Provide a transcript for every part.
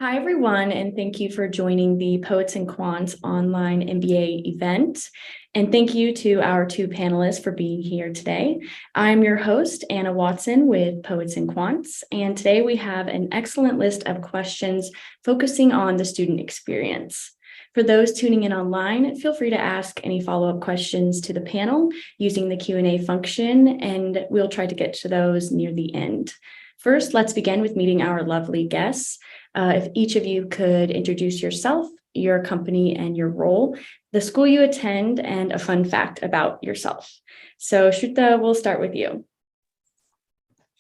Hi, everyone, and thank you for joining the Poets and Quants Online MBA event. And thank you to our two panelists for being here today. I'm your host, Anna Watson with Poets and Quants, and today we have an excellent list of questions focusing on the student experience. For those tuning in online, feel free to ask any follow-up questions to the panel using the Q&A function, and we'll try to get to those near the end. First, let's begin with meeting our lovely guests. If each of you could introduce yourself, your company, and your role, the school you attend, and a fun fact about yourself. So Shruta, we'll start with you.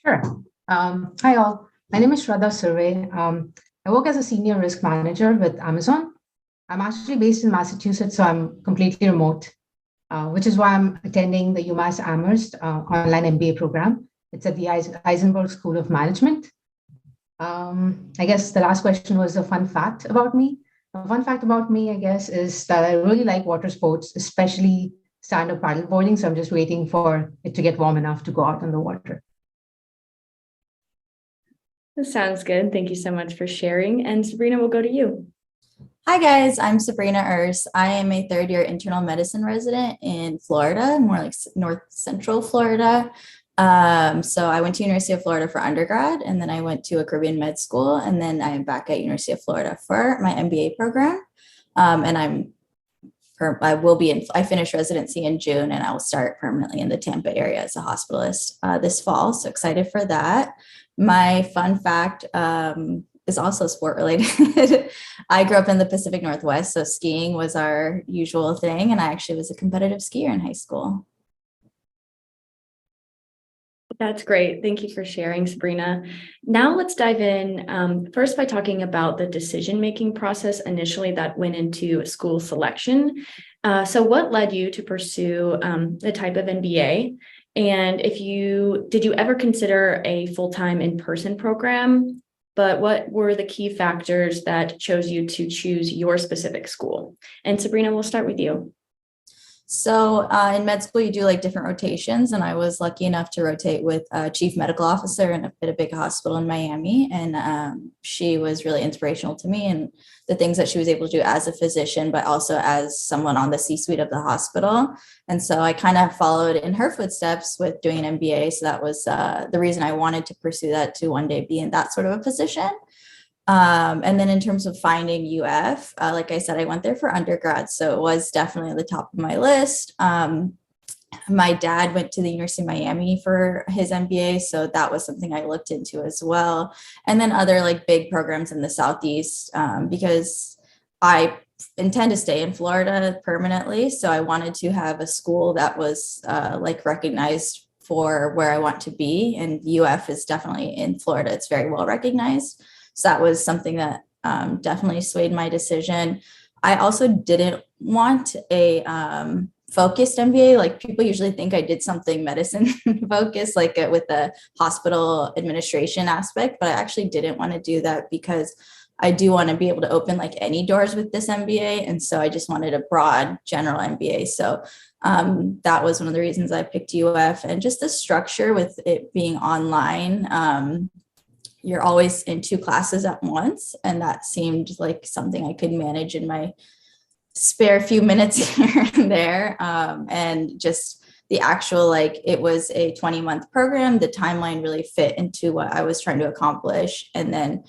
Sure. Hi all. My name is Shraddha Surve. I work as a senior risk manager with Amazon. I'm actually based in Massachusetts, so I'm completely remote, which is why I'm attending the UMass Amherst Online MBA program. It's at the Isenberg School of Management. I guess the last question was a fun fact about me. A fun fact about me, I guess, is that I really like water sports, especially stand-up paddleboarding. So I'm just waiting for it to get warm enough to go out on the water. That sounds good. Thank you so much for sharing. And Sabrina, we'll go to you. Hi guys, I'm Sabrina Urs. I am a third-year internal medicine resident in Florida, more like North Central Florida. So I went to University of Florida for undergrad, and then I went to a Caribbean med school, and then I am back at University of Florida for my MBA program. And I finished residency in June, and I will start permanently in the Tampa area as a hospitalist this fall. So excited for that. My fun fact is also sport related. I grew up in the Pacific Northwest, so skiing was our usual thing, and I actually was a competitive skier in high school. That's great. Thank you for sharing, Sabrina. Now let's dive in first by talking about the decision-making process initially that went into school selection. So what led you to pursue the type of MBA? And did you ever consider a full-time in-person program? But what were the key factors that chose you to choose your specific school? And Sabrina, we'll start with you. So in med school, you do like different rotations, and I was lucky enough to rotate with a chief medical officer at a big hospital in Miami. And she was really inspirational to me and the things that she was able to do as a physician, but also as someone on the C-suite of the hospital. And so I kind of followed in her footsteps with doing an MBA. So that was the reason I wanted to pursue that, to one day be in that sort of a position. And then in terms of finding UF, like I said, I went there for undergrad, so it was definitely on the top of my list. My dad went to the University of Miami for his MBA, so that was something I looked into as well. And then other like big programs in the Southeast, because I intend to stay in Florida permanently. So I wanted to have a school that was like recognized for where I want to be. And UF is definitely in Florida. It's very well recognized. So that was something that definitely swayed my decision. I also didn't want a focused MBA. Like people usually think I did something medicine focused, like with the hospital administration aspect, but I actually didn't want to do that because I do want to be able to open like any doors with this MBA. And so I just wanted a broad general MBA. So that was one of the reasons I picked UF, and just the structure with it being online. You're always in two classes at once. And that seemed like something I could manage in my spare few minutes here and there. And just the actual, like, it was a 20-month program. The timeline really fit into what I was trying to accomplish. And then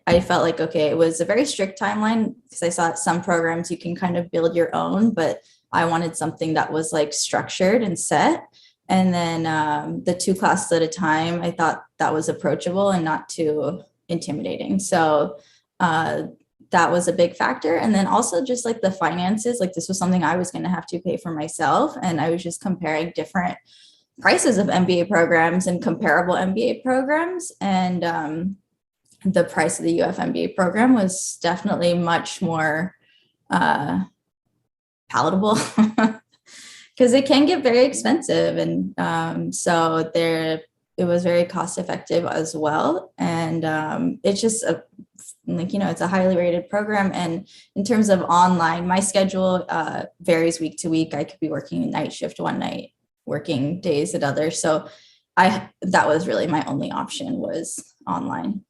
I felt like, okay, it was a very strict timeline because I saw at some programs you can kind of build your own, but I wanted something that was like structured and set. And then the 2 classes at a time, I thought that was approachable and not too intimidating. So that was a big factor. And then also just like the finances, like this was something I was going to have to pay for myself. And I was just comparing different prices of MBA programs and comparable MBA programs. And the price of the UF MBA program was definitely much more palatable. Because it can get very expensive. And so it was very cost effective as well. And it's just it's a highly rated program. And in terms of online, my schedule varies week to week. I could be working night shift one night, working days at others. So that was really my only option, was online.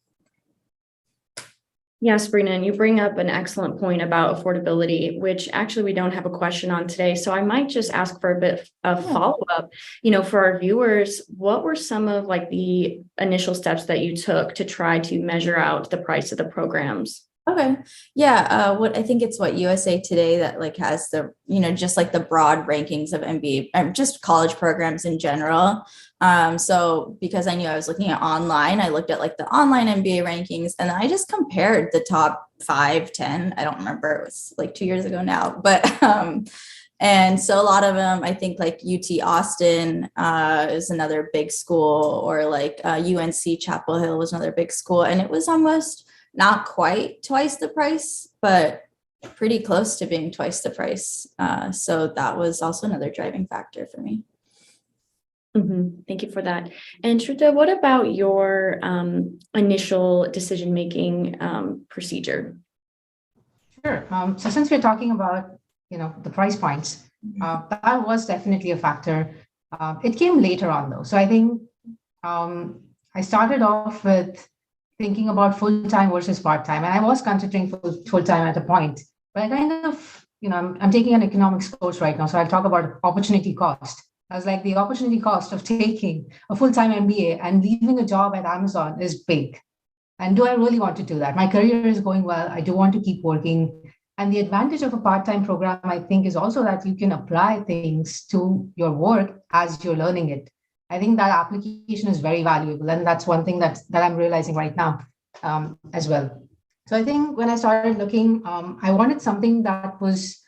Yeah, Sabrina, and you bring up an excellent point about affordability, which actually we don't have a question on today. So I might just ask for a bit of follow-up. For our viewers, what were some of like the initial steps that you took to try to measure out the price of the programs? Okay. Yeah. What I think it's what USA Today that like has the, just like the broad rankings of MBA, just college programs in general. So because I knew I was looking at online, I looked at like the online MBA rankings and I just compared the top 5, 10. I don't remember. It was like 2 years ago now, but, and so a lot of them, I think like UT Austin is another big school, or like UNC Chapel Hill was another big school. And it was almost not quite twice the price, but pretty close to being twice the price. So that was also another driving factor for me. Thank you for that. And Shruta, what about your initial decision-making procedure? Sure. So since we're talking about, the price points, that was definitely a factor. It came later on though. So I think I started off with thinking about full-time versus part-time. And I was considering full-time at a point, but I kind of, I'm taking an economics course right now. So I'll talk about opportunity cost. I was like, the opportunity cost of taking a full-time MBA and leaving a job at Amazon is big. And do I really want to do that? My career is going well. I do want to keep working. And the advantage of a part-time program, I think, is also that you can apply things to your work as you're learning it. I think that application is very valuable. And that's one thing that I'm realizing right now as well. So I think when I started looking, I wanted something that was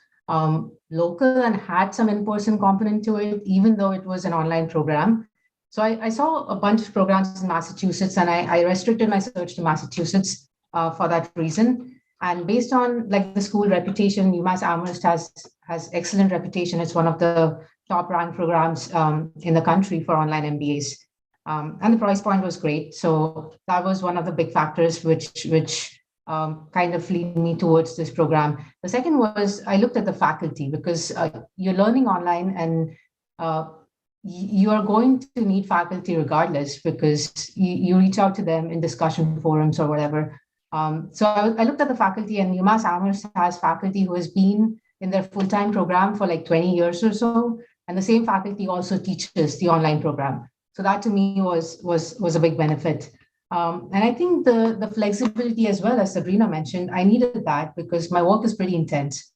local and had some in-person component to it, even though it was an online program. So I saw a bunch of programs in Massachusetts, and I restricted my search to Massachusetts for that reason. And based on like the school reputation, UMass Amherst has excellent reputation. It's one of the top ranked programs in the country for online MBAs. And the price point was great. So that was one of the big factors which kind of lead me towards this program. The second was I looked at the faculty, because you're learning online and you are going to need faculty regardless, because you reach out to them in discussion forums or whatever. So I looked at the faculty, and UMass Amherst has faculty who has been in their full-time program for like 20 years or so. And the same faculty also teaches the online program. So that to me was a big benefit. And I think the flexibility as well, as Sabrina mentioned, I needed that because my work is pretty intense.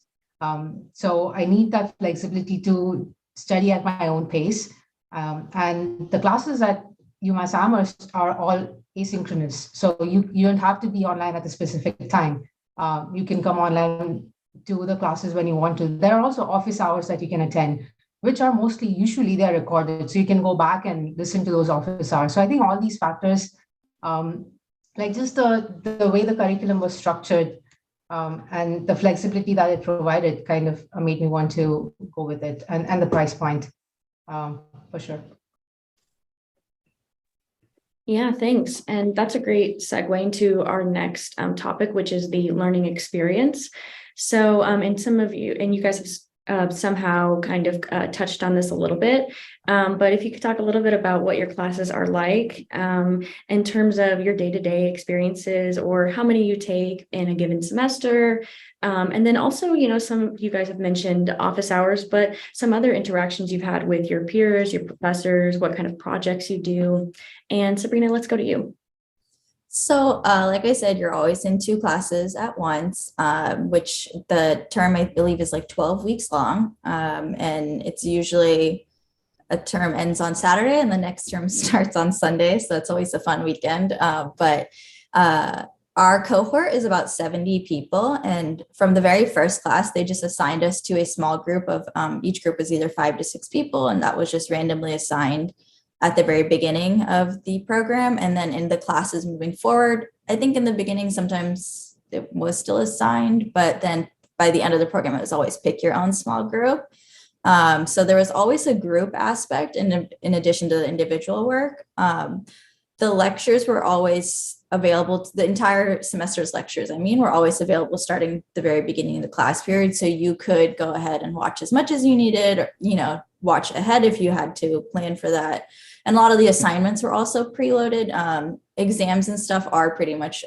So I need that flexibility to study at my own pace. And the classes at UMass Amherst are all asynchronous. So you don't have to be online at a specific time. You can come online, do the classes when you want to. There are also office hours that you can attend, which are usually they're recorded. So you can go back and listen to those office hours. So I think all these factors, like just the way the curriculum was structured and the flexibility that it provided kind of made me want to go with it, and the price point for sure. Yeah, thanks. And that's a great segue into our next topic, which is the learning experience. So, and some of you, and you guys have somehow kind of touched on this a little bit, but if you could talk a little bit about what your classes are like in terms of your day-to-day experiences, or how many you take in a given semester. And then also, some of you guys have mentioned office hours, but some other interactions you've had with your peers, your professors, what kind of projects you do. And Sabrina, let's go to you. So like I said, you're always in 2 classes at once, which the term I believe is like 12 weeks long. And it's usually a term ends on Saturday and the next term starts on Sunday. So it's always a fun weekend. But our cohort is about 70 people. And from the very first class, they just assigned us to a small group of each group was either 5 to 6 people. And that was just randomly assigned at the very beginning of the program. And then in the classes moving forward, I think in the beginning, sometimes it was still assigned, but then by the end of the program, it was always pick your own small group. So there was always a group aspect in addition to the individual work. The lectures were always available, the entire semester's lectures, were always available starting the very beginning of the class period. So you could go ahead and watch as much as you needed, or, watch ahead if you had to plan for that. And a lot of the assignments were also preloaded. Exams and stuff are pretty much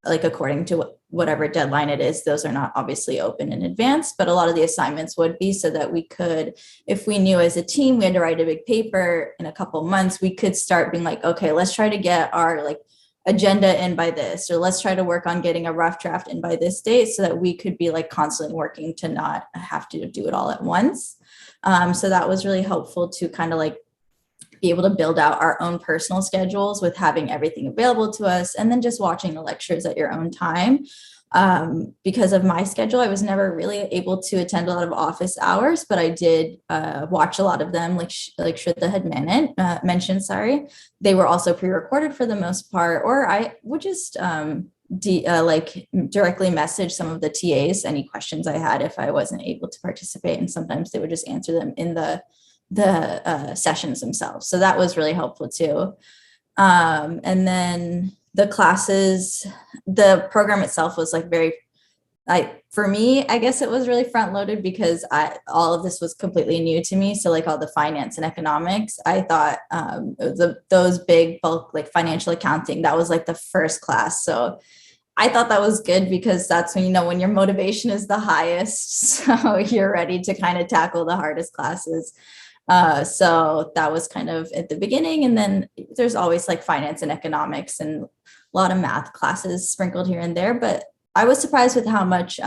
like according to whatever deadline it is, those are not obviously open in advance, but a lot of the assignments would be, so that we could, if we knew as a team we had to write a big paper in a couple months, we could start being like, okay, let's try to get our like agenda in by this, or let's try to work on getting a rough draft in by this date, so that we could be like constantly working to not have to do it all at once. So that was really helpful to kind of like be able to build out our own personal schedules with having everything available to us, and then just watching the lectures at your own time. Because of my schedule, I was never really able to attend a lot of office hours, but I did watch a lot of them, like Shraddha had mentioned, sorry. They were also pre-recorded for the most part, or I would just like directly message some of the TAs any questions I had if I wasn't able to participate, and sometimes they would just answer them in the sessions themselves. So that was really helpful too. And then the classes, the program itself was like very, for me, I guess it was really front loaded because all of this was completely new to me. So like all the finance and economics, I thought those big bulk, like financial accounting, that was like the first class. So I thought that was good because that's when, when your motivation is the highest. So you're ready to kind of tackle the hardest classes. So that was kind of at the beginning. And then there's always like finance and economics and a lot of math classes sprinkled here and there. But I was surprised with how much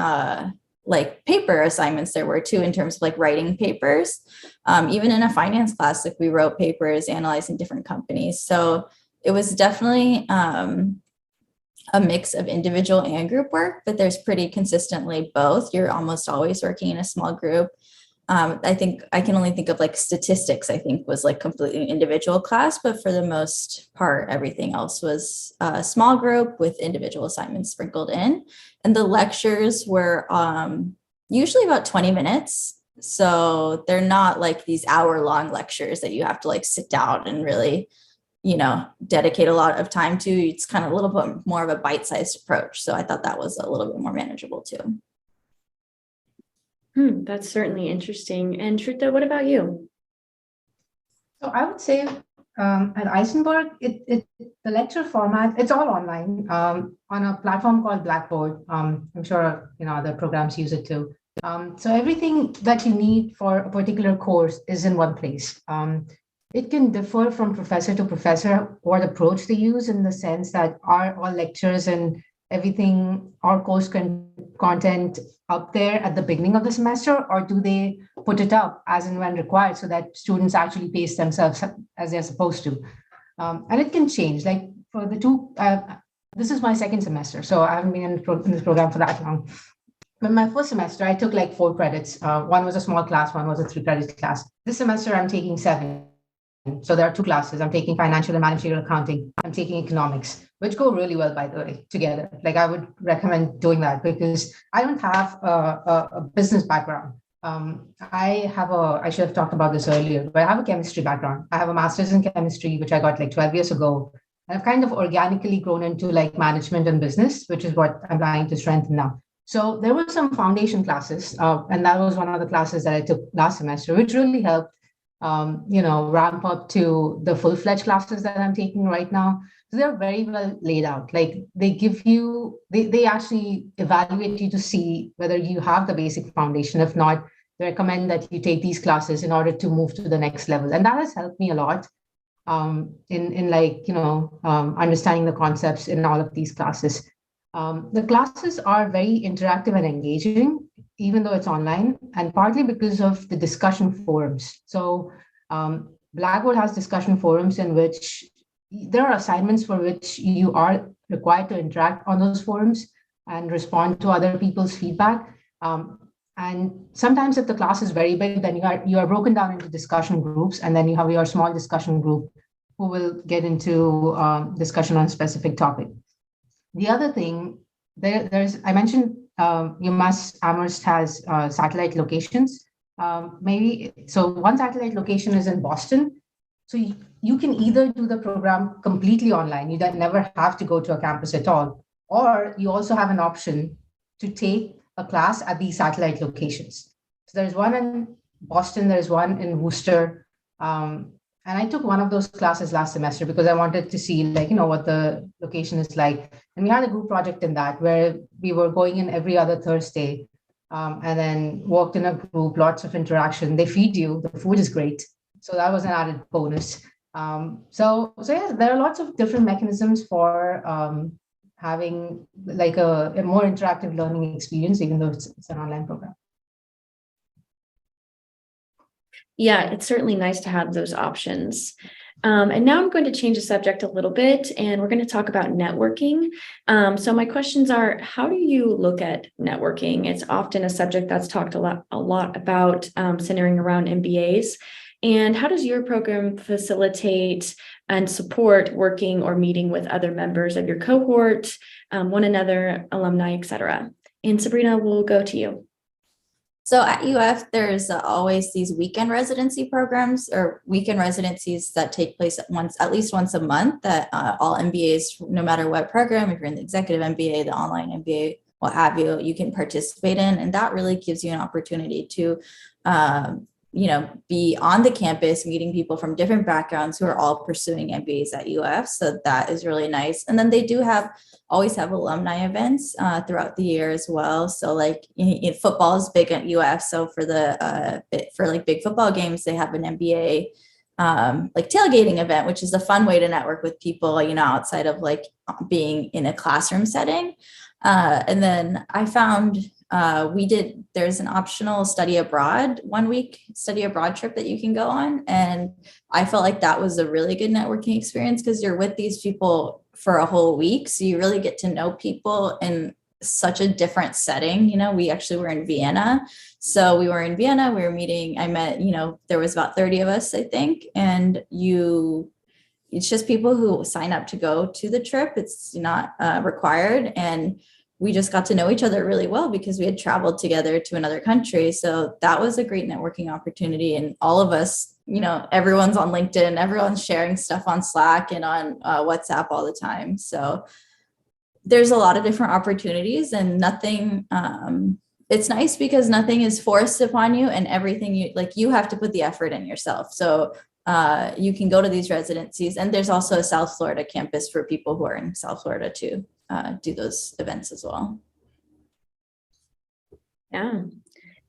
like paper assignments there were too, in terms of like writing papers. Even in a finance class, like we wrote papers analyzing different companies. So it was definitely a mix of individual and group work, but there's pretty consistently both. You're almost always working in a small group. I think I can only think of like statistics, I think was like completely individual class, but for the most part, everything else was a small group with individual assignments sprinkled in. And the lectures were usually about 20 minutes. So they're not like these hour-long lectures that you have to like sit down and really, dedicate a lot of time to. It's kind of a little bit more of a bite-sized approach. So I thought that was a little bit more manageable too. That's certainly interesting. And Shraddha, what about you? So I would say at Isenberg, the lecture format, it's all online on a platform called Blackboard. I'm sure other programs use it too. So everything that you need for a particular course is in one place. It can differ from professor to professor what approach they use, in the sense that are all lectures and everything, our course content up there at the beginning of the semester, or do they put it up as and when required so that students actually pace themselves as they're supposed to? And it can change. Like for the two, this is my second semester, so I haven't been in this program for that long. In my first semester, I took like 4 credits. One was a small class, one was a 3-credit class. This semester, I'm taking 7. So there are 2 classes. I'm taking financial and managerial accounting. I'm taking economics, which go really well, by the way, together. Like I would recommend doing that because I don't have a business background. I should have talked about this earlier, but I have a chemistry background. I have a master's in chemistry, which I got like 12 years ago. And I've kind of organically grown into like management and business, which is what I'm trying to strengthen now. So there were some foundation classes, and that was one of the classes that I took last semester, which really helped ramp up to the full-fledged classes that I'm taking right now. So they're very well laid out. Like they give you, they actually evaluate you to see whether you have the basic foundation. If not, they recommend that you take these classes in order to move to the next level. And that has helped me a lot in understanding the concepts in all of these classes. The classes are very interactive and engaging, even though it's online, and partly because of the discussion forums. So Blackboard has discussion forums in which there are assignments for which you are required to interact on those forums and respond to other people's feedback. And sometimes if the class is very big, then you are broken down into discussion groups, and then you have your small discussion group who will get into discussion on a specific topic. The other thing, I mentioned UMass Amherst has satellite locations. So one satellite location is in Boston. So you can either do the program completely online, you never have to go to a campus at all, or you also have an option to take a class at these satellite locations. So there's one in Boston, there's one in Worcester, And I took one of those classes last semester because I wanted to see like, what the location is like. And we had a group project in that where we were going in every other Thursday, and then worked in a group, lots of interaction. They feed you, the food is great. So that was an added bonus. So yeah, there are lots of different mechanisms for having like a more interactive learning experience, even though it's an online program. Yeah, it's certainly nice to have those options. And now I'm going to change the subject a little bit, and we're going to talk about networking. So my questions are, how do you look at networking? It's often a subject that's talked a lot about, centering around MBAs. And how does your program facilitate and support working or meeting with other members of your cohort, one another, alumni, et cetera? And Sabrina, we'll go to you. So at UF, there's always these weekend residency programs or weekend residencies that take place at least once a month that all MBAs, no matter what program, if you're in the executive MBA, the online MBA, what have you, you can participate in. And that really gives you an opportunity to, be on the campus, meeting people from different backgrounds who are all pursuing MBAs at UF. So that is really nice. And then they do always have alumni events throughout the year as well. So like football is big at UF. So for like big football games, they have an MBA like tailgating event, which is a fun way to network with people, outside of like being in a classroom setting. And then I found there's an optional one week study abroad trip that you can go on. And I felt like that was a really good networking experience because you're with these people for a whole week. So you really get to know people in such a different setting. We actually were in Vienna. So we were in Vienna, we were meeting, I met, there was about 30 of us, I think. And it's just people who sign up to go to the trip. It's not required. And we just got to know each other really well because we had traveled together to another country. So that was a great networking opportunity. And all of us, everyone's on LinkedIn, everyone's sharing stuff on Slack and on WhatsApp all the time. So there's a lot of different opportunities and nothing, it's nice because nothing is forced upon you and everything you have to put the effort in yourself. So you can go to these residencies, and there's also a South Florida campus for people who are in South Florida to do those events as well. Yeah.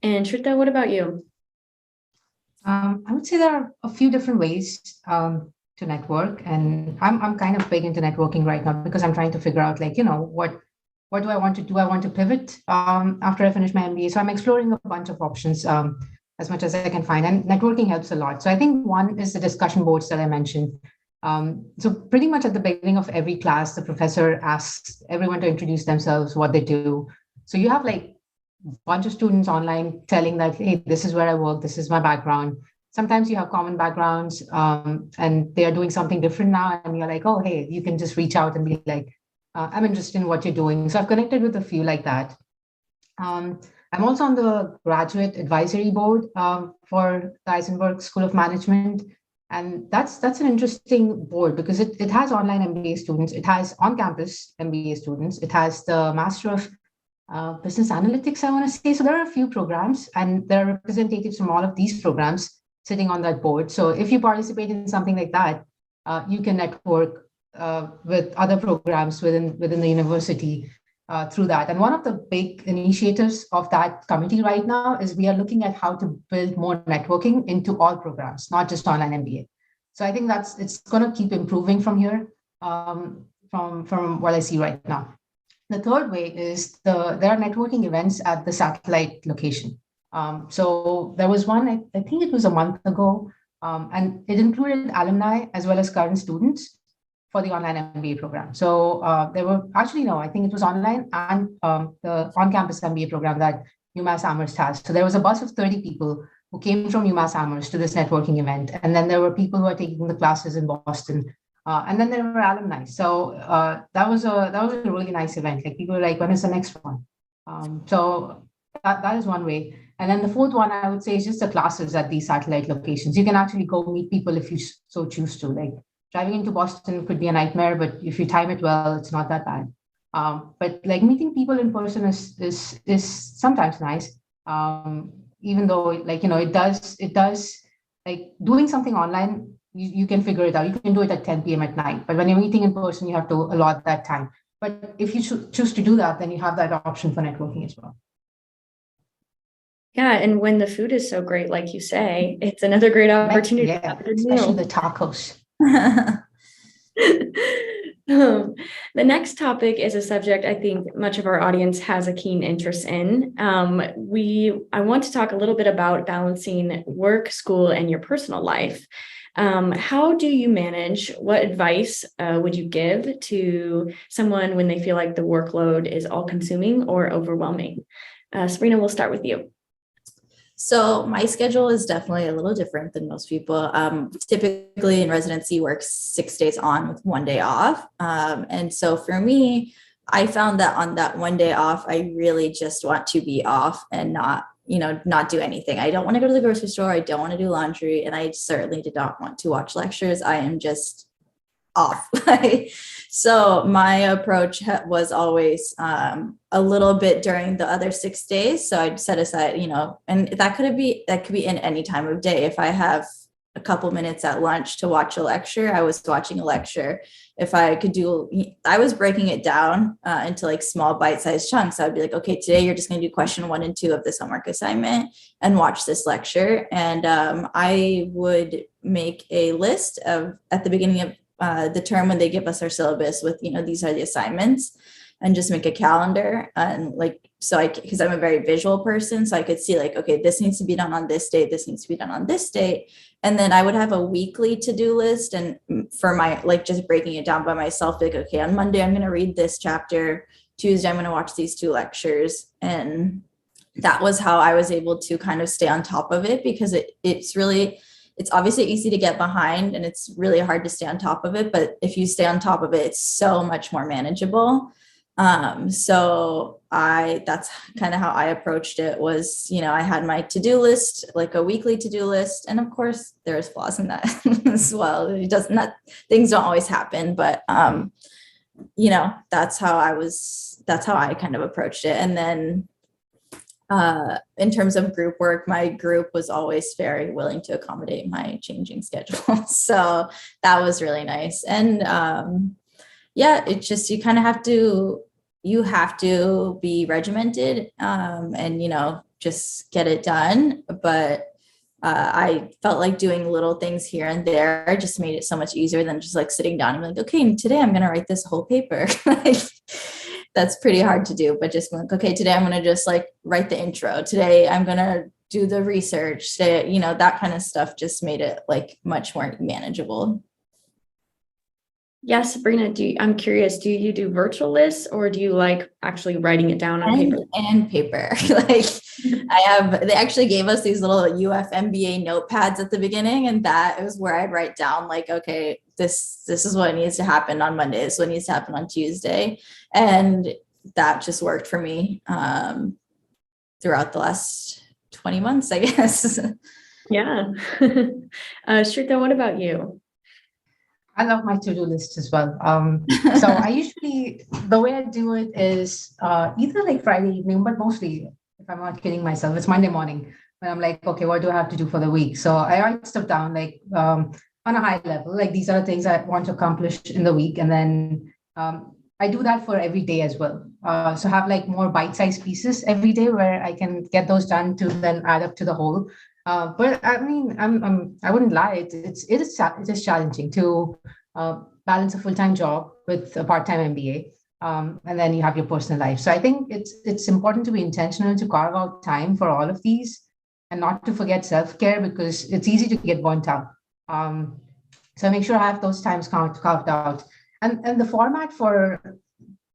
And Shrita, what about you? I would say there are a few different ways to network, and I'm kind of big into networking right now because I'm trying to figure out what do I want to do? I want to pivot after I finish my MBA. So I'm exploring a bunch of options as much as I can find, and networking helps a lot. So I think one is the discussion boards that I mentioned. So pretty much at the beginning of every class, the professor asks everyone to introduce themselves, what they do. So you have like a bunch of students online telling that, hey, this is where I work, this is my background. Sometimes you have common backgrounds and they are doing something different now. And you're like, oh, hey, you can just reach out and be like, I'm interested in what you're doing. So I've connected with a few like that. I'm also on the graduate advisory board for the Isenberg School of Management. And that's an interesting board because it has online MBA students, it has on-campus MBA students, it has the Master of Business Analytics, I want to say. So there are a few programs and there are representatives from all of these programs sitting on that board. So if you participate in something like that, you can network with other programs within the university through that. And one of the big initiatives of that committee right now is we are looking at how to build more networking into all programs, not just online MBA. So I think it's going to keep improving from here, from what I see right now. The third way is there are networking events at the satellite location. So there was one, I think it was a month ago, and it included alumni as well as current students for the online MBA program. So there were actually, no, I think it was online and the on-campus MBA program that UMass Amherst has. So there was a bus of 30 people who came from UMass Amherst to this networking event. And then there were people who are taking the classes in Boston. And then there were alumni. So that was a really nice event. Like people were like, when is the next one? So that is one way. And then the fourth one, I would say, is just the classes at these satellite locations. You can actually go meet people if you so choose to. Like driving into Boston could be a nightmare, but if you time it well, it's not that bad. But like meeting people in person is sometimes nice. Even though it does like doing something online you can figure it out. You can do it at 10 p.m. at night. But when you're meeting in person, you have to allot that time. But if you choose to do that, then you have that option for networking as well. Yeah, and when the food is so great, like you say, it's another great opportunity to have a good especially meal. the tacos. The next topic is a subject I think much of our audience has a keen interest in. I want to talk a little bit about balancing work, school, and your personal life. How do you manage? What advice would you give to someone when they feel like the workload is all-consuming or overwhelming? Sabrina, we'll start with you. So my schedule is definitely a little different than most people. Typically in residency, work 6 days on with 1 day off. And so for me, I found that on that 1 day off, I really just want to be off and not do anything. I don't want to go to the grocery store. I don't want to do laundry. And I certainly did not want to watch lectures. I am just off. So my approach was always a little bit during the other 6 days. So I'd set aside, and that could be in any time of day. If I have a couple minutes at lunch to watch a lecture, I was watching a lecture. If I was breaking it down into like small bite-sized chunks. I'd be like, okay, today you're just going to do question 1 and 2 of this homework assignment and watch this lecture. And I would make a list at the beginning of the term when they give us our syllabus with, these are the assignments, and just make a calendar. And because I'm a very visual person, so I could see like, okay, this needs to be done on this date, this needs to be done on this date. And then I would have a weekly to-do list. And for my, just breaking it down by myself, like, okay, on Monday, I'm going to read this chapter. Tuesday, I'm going to watch these 2 lectures. And that was how I was able to kind of stay on top of it, because it's obviously easy to get behind and it's really hard to stay on top of it. But if you stay on top of it, it's so much more manageable. So that's kind of how I approached it was, I had my to-do list, like a weekly to-do list. And of course there's flaws in that as well. Things don't always happen, but, that's how I kind of approached it. And then, in terms of group work, my group was always very willing to accommodate my changing schedule. So that was really nice. And it's just, you kind of have to be regimented and, just get it done. But I felt like doing little things here and there just made it so much easier than just like sitting down and be like, okay, today I'm going to write this whole paper. That's pretty hard to do, but just like, okay, today I'm going to just like write the intro. Today I'm going to do the research. Today, that kind of stuff just made it like much more manageable. Yeah, Sabrina, I'm curious, do you do virtual lists or do you like actually writing it down on paper? And paper. They actually gave us these little MBA notepads at the beginning, and that is where I'd write down like, okay, this is what needs to happen on Monday. This is what needs to happen on Tuesday. And that just worked for me throughout the last 20 months, I guess. Yeah. Shrita, what about you? I love my to-do list as well. So I usually, the way I do it is either like Friday evening, but mostly, if I'm not kidding myself, it's Monday morning when I'm like, okay, what do I have to do for the week? So I write stuff down like on a high level, like these are the things I want to accomplish in the week. And then I do that for every day as well. So have like more bite-sized pieces every day where I can get those done to then add up to the whole. But I mean, I wouldn't lie. It is challenging to balance a full-time job with a part-time MBA, and then you have your personal life. So I think it's important to be intentional to carve out time for all of these, and not to forget self-care, because it's easy to get burnt out. So I make sure I have those times carved out, and the format for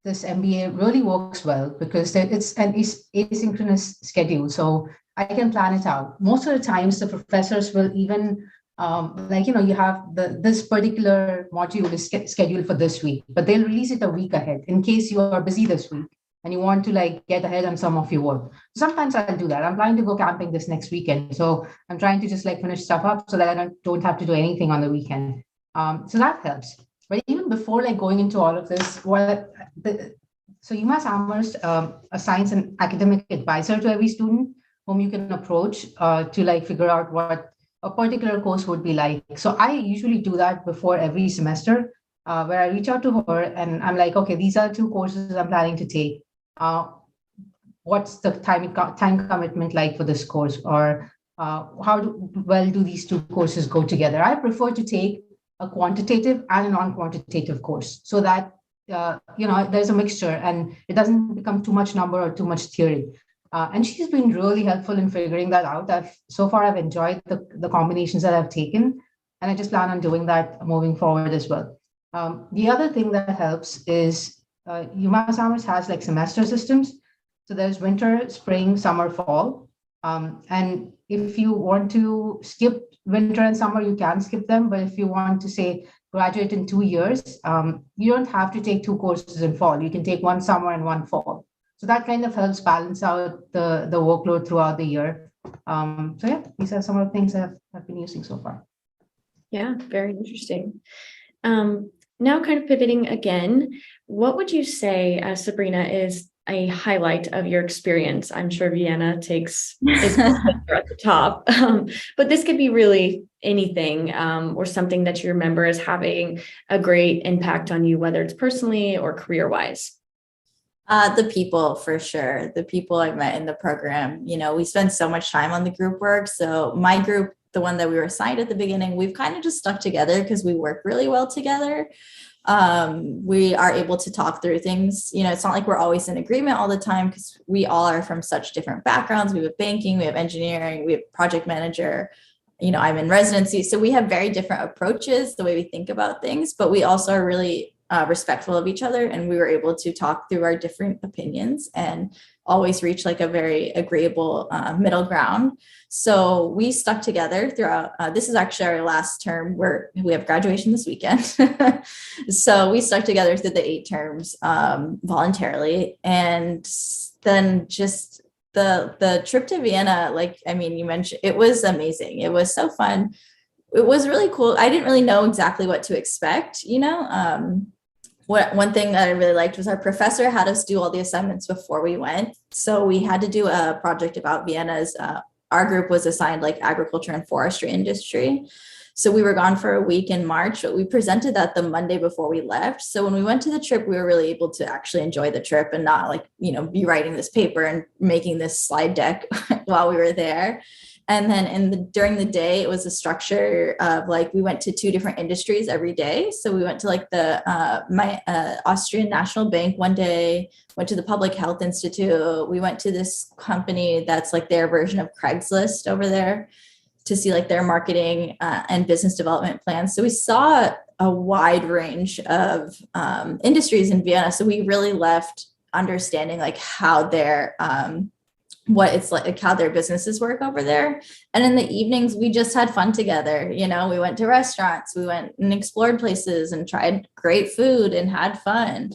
this MBA really works well because it's an asynchronous schedule. So I can plan it out. Most of the times, the professors will even you have this particular module is scheduled for this week, but they'll release it a week ahead in case you are busy this week and you want to like get ahead on some of your work. Sometimes I'll do that. I'm planning to go camping this next weekend, so I'm trying to just like finish stuff up so that I don't have to do anything on the weekend. So that helps. But even before like going into all of this, so UMass Amherst assigns an academic advisor to every student whom you can approach to like figure out what a particular course would be like. So I usually do that before every semester, where I reach out to her and I'm like, okay, these are 2 courses I'm planning to take. What's the time commitment like for this course, or well do these 2 courses go together? I prefer to take a quantitative and a non-quantitative course so that there's a mixture and it doesn't become too much number or too much theory. And she's been really helpful in figuring that out. I've enjoyed the combinations that I've taken, and I just plan on doing that moving forward as well. The other thing that helps is UMass Amherst has like semester systems. So there's winter, spring, summer, fall. And if you want to skip winter and summer, you can skip them. But if you want to say graduate in 2 years, you don't have to take 2 courses in fall. You can take one summer and one fall. So that kind of helps balance out the workload throughout the year. So yeah, these are some of the things I've been using so far. Yeah, very interesting. Now kind of pivoting again, what would you say, Sabrina, is a highlight of your experience? I'm sure Vienna is at the top, but this could be really anything, or something that you remember as having a great impact on you, whether it's personally or career-wise. The people, for sure. The people I met in the program, we spend so much time on the group work. So my group, the one that we were assigned at the beginning, we've kind of just stuck together because we work really well together. We are able to talk through things. It's not like we're always in agreement all the time because we all are from such different backgrounds. We have banking, we have engineering, we have project manager. I'm in residency. So we have very different approaches, the way we think about things, but we also are really respectful of each other. And we were able to talk through our different opinions and always reach like a very agreeable middle ground. So we stuck together throughout. This is actually our last term where we have graduation this weekend. So we stuck together through the 8 terms voluntarily. And then just the trip to Vienna, you mentioned, it was amazing. It was so fun. It was really cool. I didn't really know exactly what to expect, One thing that I really liked was our professor had us do all the assignments before we went. So we had to do a project about Vienna's, our group was assigned like agriculture and forestry industry. So we were gone for a week in March, but we presented that the Monday before we left. So when we went to the trip, we were really able to actually enjoy the trip and not be writing this paper and making this slide deck while we were there. And then during the day, it was a structure of we went to 2 different industries every day. So we went to the Austrian National Bank one day, went to the Public Health Institute. We went to this company that's like their version of Craigslist over there to see their marketing and business development plans. So we saw a wide range of industries in Vienna. So we really left understanding how their what it's like how their businesses work over there. And in the evenings, we just had fun together. We went to restaurants, we went and explored places and tried great food and had fun.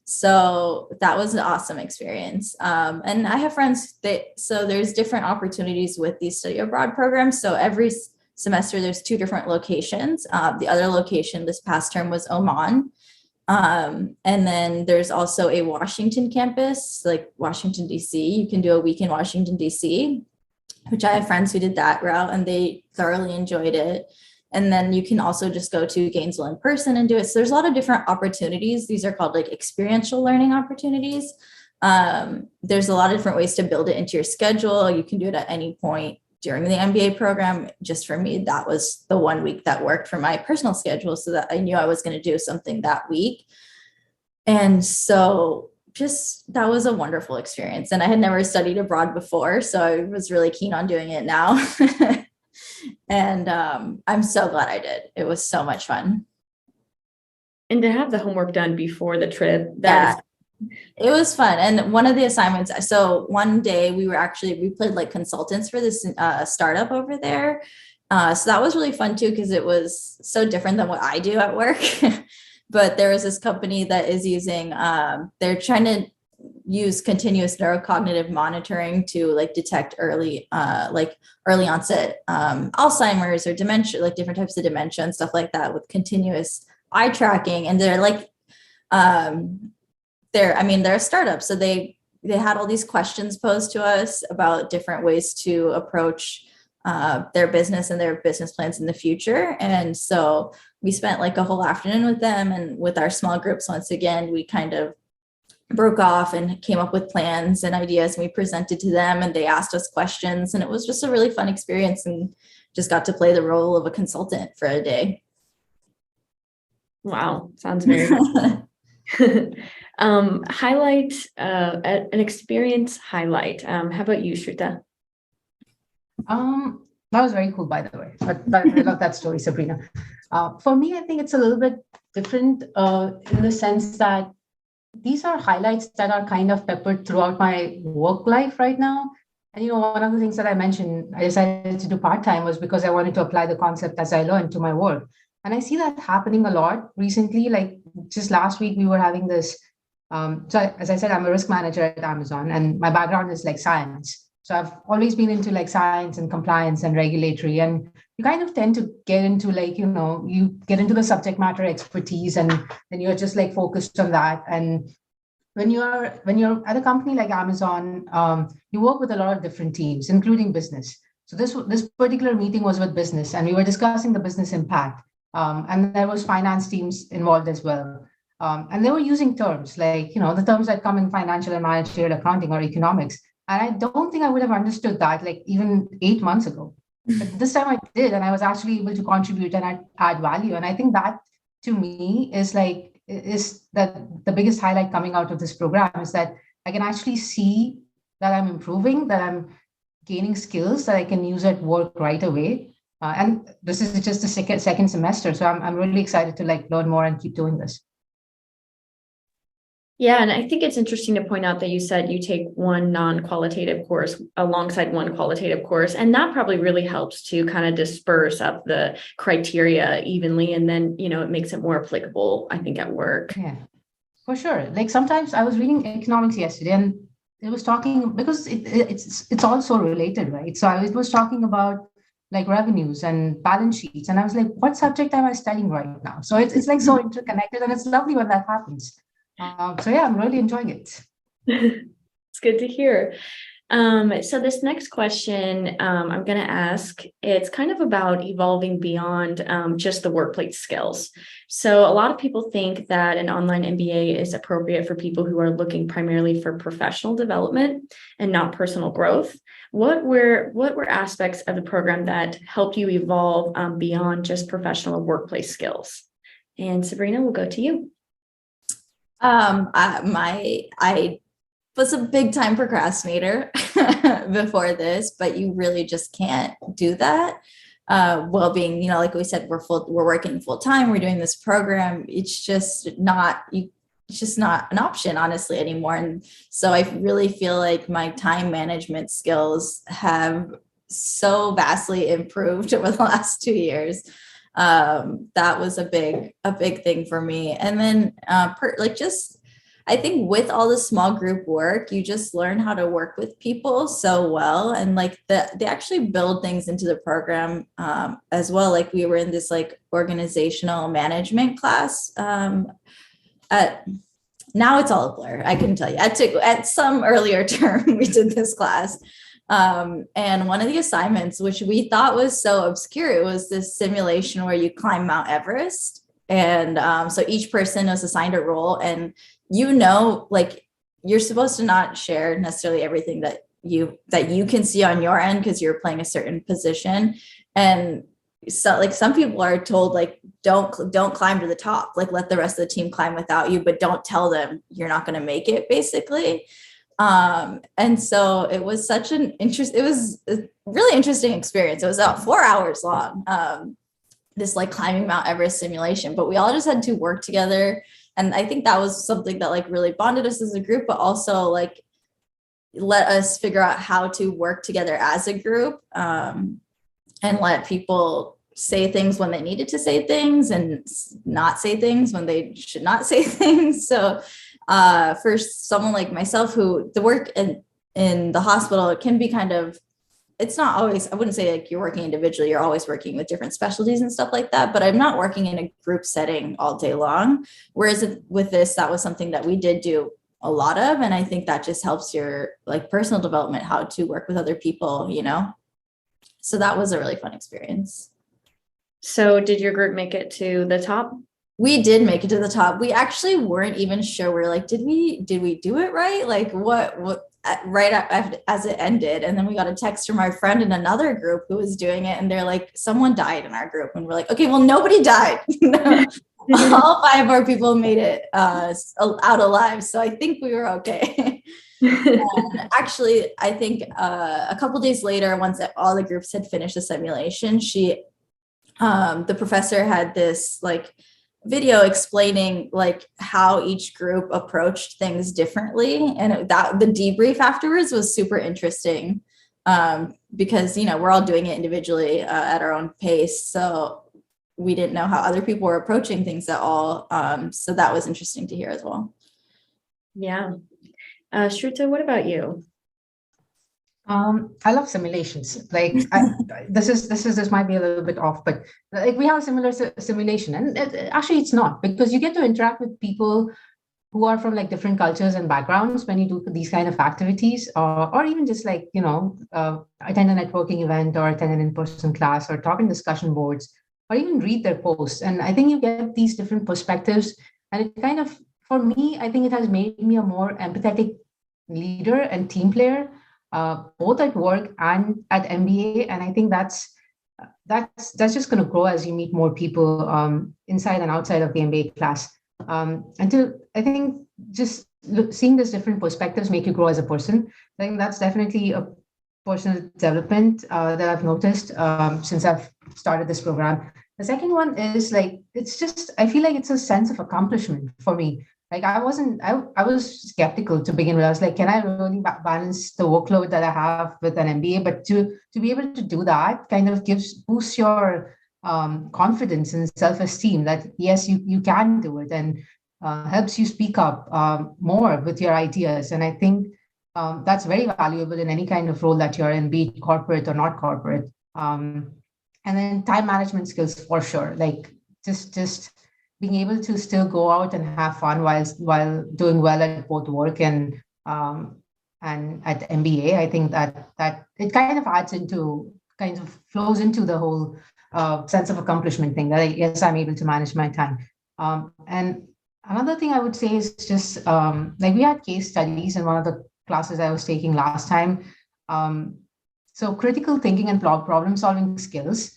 So that was an awesome experience. And I have friends so there's different opportunities with these study abroad programs. So every semester, there's 2 different locations. The other location this past term was Oman. And then there's also a Washington campus, like Washington, D.C. You can do a week in Washington, D.C., which I have friends who did that route and they thoroughly enjoyed it. And then you can also just go to Gainesville in person and do it. So there's a lot of different opportunities. These are called experiential learning opportunities. There's a lot of different ways to build it into your schedule. You can do it at any point during the MBA program. Just for me, that was the 1 week that worked for my personal schedule so that I knew I was going to do something that week. And so that was a wonderful experience. And I had never studied abroad before, so I was really keen on doing it now. And I'm so glad I did. It was so much fun. And to have the homework done before the trip, it was fun. And one of the assignments, so one day we played consultants for this startup over there. So that was really fun too, because it was so different than what I do at work. But there was this company that is using, they're trying to use continuous neurocognitive monitoring to detect early onset Alzheimer's or dementia, different types of dementia and stuff like that with continuous eye tracking. And they're a startup. So they had all these questions posed to us about different ways to approach their business and their business plans in the future. And so we spent like a whole afternoon with them, and with our small groups, once again, we kind of broke off and came up with plans and ideas, and we presented to them and they asked us questions, and it was just a really fun experience, and just got to play the role of a consultant for a day. Wow, sounds very good. Highlight an experience highlight. How about you, Shruta? That was very cool, by the way. I love that story, Sabrina. For me, I think it's a little bit different in the sense that these are highlights that are kind of peppered throughout my work life right now. And, one of the things that I mentioned, I decided to do part-time was because I wanted to apply the concept as I learned to my work. And I see that happening a lot recently. Like just last week, we were having this. As I said, I'm a risk manager at Amazon, and my background is like science. So I've always been into like science and compliance and regulatory, and you kind of tend to get into like, you get into the subject matter expertise, and then you're just like focused on that. And when you're at a company like Amazon, you work with a lot of different teams, including business. So this particular meeting was with business, and we were discussing the business impact. And there was finance teams involved as well. And they were using terms like, the terms that come in financial and managerial accounting or economics. And I don't think I would have understood that like even 8 months ago. But this time I did, and I was actually able to contribute and add value. And I think that to me is that the biggest highlight coming out of this program is that I can actually see that I'm improving, that I'm gaining skills that I can use at work right away. And this is just the second semester. So I'm really excited to like learn more and keep doing this. Yeah, and I think it's interesting to point out that you said you take one non-qualitative course alongside one qualitative course, and that probably really helps to kind of disperse up the criteria evenly, and then, it makes it more applicable, I think, at work. Yeah, for sure. Like sometimes I was reading economics yesterday, and it was talking, because it's all so related, right? So I was talking about like revenues and balance sheets, and I was like, what subject am I studying right now? So it's like so interconnected, and it's lovely when that happens. So yeah, I'm really enjoying it. It's good to hear. So this next question I'm going to ask, it's kind of about evolving beyond just the workplace skills. So a lot of people think that an online MBA is appropriate for people who are looking primarily for professional development and not personal growth. What were aspects of the program that helped you evolve beyond just professional or workplace skills? And Sabrina, we'll go to you. I was a big time procrastinator before this, but you really just can't do that. Well, being, like we said, we're working full time, we're doing this program. It's just not an option, honestly, anymore. And so I really feel like my time management skills have so vastly improved over the last 2 years. That was a big thing for me. And then I think with all the small group work, you just learn how to work with people so well. And like they actually build things into the program as well. Like we were in this like organizational management class. Now it's all a blur. I couldn't tell you. At some earlier term, we did this class. And one of the assignments, which we thought was so obscure, it was this simulation where you climb Mount Everest. And so each person was assigned a role, and like you're supposed to not share necessarily everything that you can see on your end because you're playing a certain position. And so like some people are told like don't climb to the top, like let the rest of the team climb without you, but don't tell them you're not going to make it, basically. And so it was it was a really interesting experience. It was about 4 hours long, this like climbing Mount Everest simulation, but we all just had to work together. And I think that was something that like really bonded us as a group, but also like let us figure out how to work together as a group, and let people say things when they needed to say things and not say things when they should not say things. So for someone like myself, who the work in the hospital, it can be kind of, it's not always, I wouldn't say like you're working individually, you're always working with different specialties and stuff like that, but I'm not working in a group setting all day long. Whereas with this, that was something that we did do a lot of. And I think that just helps your like personal development, how to work with other people, So that was a really fun experience. So did your group make it to the top? We did make it to the top. We actually weren't even sure. We were like, did we do it right? Like what right as it ended. And then we got a text from our friend in another group who was doing it. And they're like, someone died in our group. And we're like, okay, well, nobody died. All 5 of our people made it out alive. So I think we were okay. And actually, I think a couple days later, once all the groups had finished the simulation, the professor had this like video explaining like how each group approached things differently, and the debrief afterwards was super interesting, because we're all doing it individually at our own pace, so we didn't know how other people were approaching things at all. So that was interesting to hear as well. Yeah. Shruta, what about you? I love simulations. Like this might be a little bit off, but like we have a similar simulation, and actually it's not, because you get to interact with people who are from like different cultures and backgrounds when you do these kind of activities, or even just like attend a networking event or attend an in-person class or talk in discussion boards or even read their posts. And I think you get these different perspectives, and it kind of, for me, I think it has made me a more empathetic leader and team player, both at work and at MBA. And I think that's just going to grow as you meet more people inside and outside of the MBA class. I think just seeing these different perspectives make you grow as a person. I think that's definitely a personal development that I've noticed since I've started this program. The second one is like, I feel like it's a sense of accomplishment for me. Like I was skeptical to begin with. I was like, can I really balance the workload that I have with an MBA? But to be able to do that kind of boosts your confidence and self-esteem that yes, you can do it, and helps you speak up more with your ideas. And I think that's very valuable in any kind of role that you're in, be it corporate or not corporate. And then time management skills for sure. Like just being able to still go out and have fun while doing well at both work and at MBA. I think that it kind of flows into the whole sense of accomplishment thing, that yes, I'm able to manage my time. And another thing I would say is just like we had case studies in one of the classes I was taking last time. So critical thinking and problem solving skills,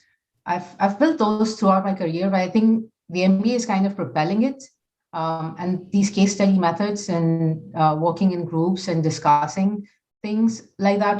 I've built those throughout my career, but I think the MBA is kind of propelling it. And these case study methods and working in groups and discussing things like that,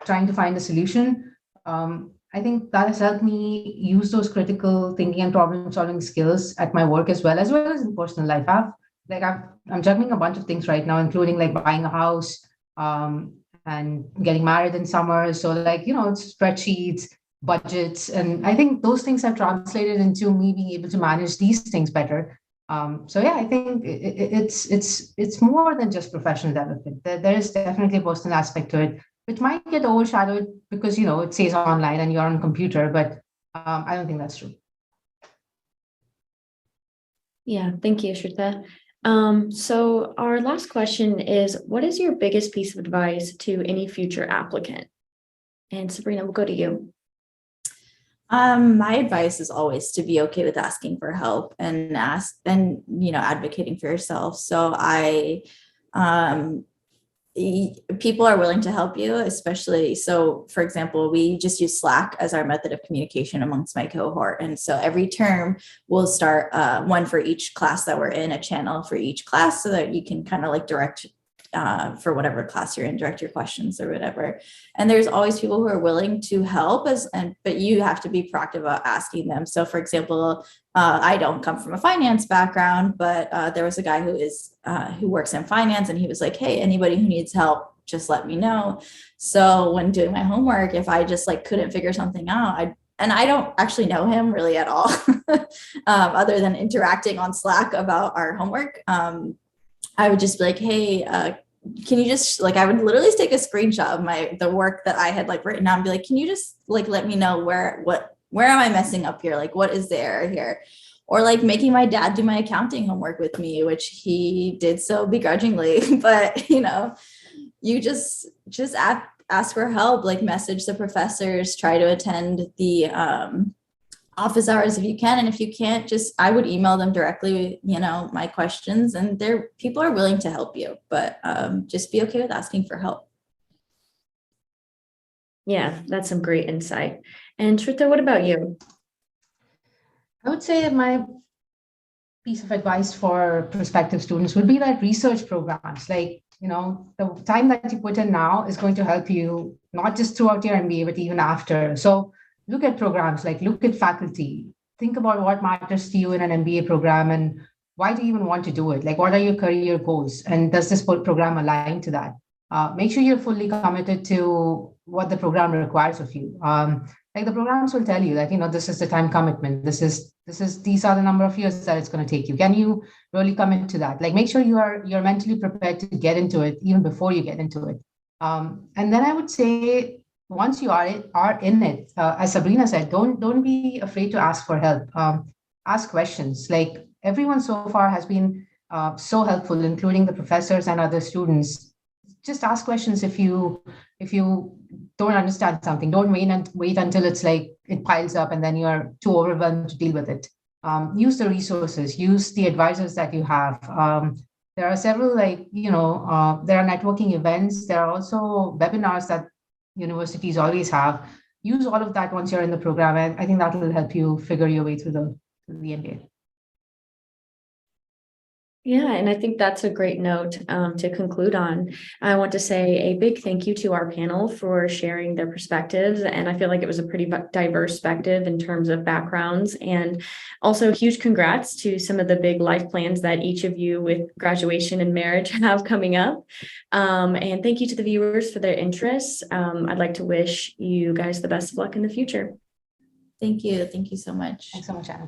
trying to find a solution. I think that has helped me use those critical thinking and problem solving skills at my work as well as in personal life. I'm juggling a bunch of things right now, including like buying a house and getting married in summer. So like, it's spreadsheets, budgets. And I think those things have translated into me being able to manage these things better. So yeah, I think it's more than just professional development. There is definitely a personal aspect to it, which might get overshadowed because, it says online and you're on a computer, but I don't think that's true. Yeah, thank you, Shruta. So our last question is, what is your biggest piece of advice to any future applicant? And Sabrina, we'll go to you. My advice is always to be okay with asking for help and advocating for yourself. So people are willing to help you, especially. So for example, we just use Slack as our method of communication amongst my cohort. And so every term we'll start one for each class that we're in, a channel for each class, so that you can kind of like direct for whatever class you're in, direct your questions or whatever. And there's always people who are willing to help but you have to be proactive about asking them. So for example, I don't come from a finance background, but there was a guy who works in finance, and he was like, hey, anybody who needs help, just let me know. So when doing my homework, if I just like couldn't figure something out, and I don't actually know him really at all, other than interacting on Slack about our homework. I would just be like, hey, can you just I would literally take a screenshot of the work that I had like written down and be like, can you just like let me know where am I messing up here? Like, what is the error here? Or like making my dad do my accounting homework with me, which he did so begrudgingly, but you just ask for help, like message the professors, try to attend the office hours if you can. And if you can't, just, I would email them directly, my questions, and people are willing to help you, but just be okay with asking for help. Yeah, that's some great insight. And Shruta, what about you? I would say my piece of advice for prospective students would be that research programs, like, the time that you put in now is going to help you not just throughout your MBA, but even after. So look at programs, like look at faculty, think about what matters to you in an MBA program and why do you even want to do it? Like, what are your career goals? And does this program align to that? Make sure you're fully committed to what the program requires of you. Like the programs will tell you that, this is the time commitment. These are the number of years that it's going to take you. Can you really commit to that? Like, make sure you're mentally prepared to get into it even before you get into it. And then I would say, once you are in it, as Sabrina said, don't be afraid to ask for help. Ask questions. Like, everyone so far has been so helpful, including the professors and other students. Just ask questions if you don't understand something. Don't wait until it's like it piles up and then you're too overwhelmed to deal with it. Use the resources, use the advisors that you have. There are several, there are networking events. There are also webinars that universities always have. Use all of that once you're in the program, and I think that will help you figure your way through the MBA. Yeah, and I think that's a great note to conclude on. I want to say a big thank you to our panel for sharing their perspectives. And I feel like it was a pretty diverse perspective in terms of backgrounds. And also huge congrats to some of the big life plans that each of you with graduation and marriage have coming up. And thank you to the viewers for their interest. I'd like to wish you guys the best of luck in the future. Thank you. Thank you so much. Thanks so much, Anna.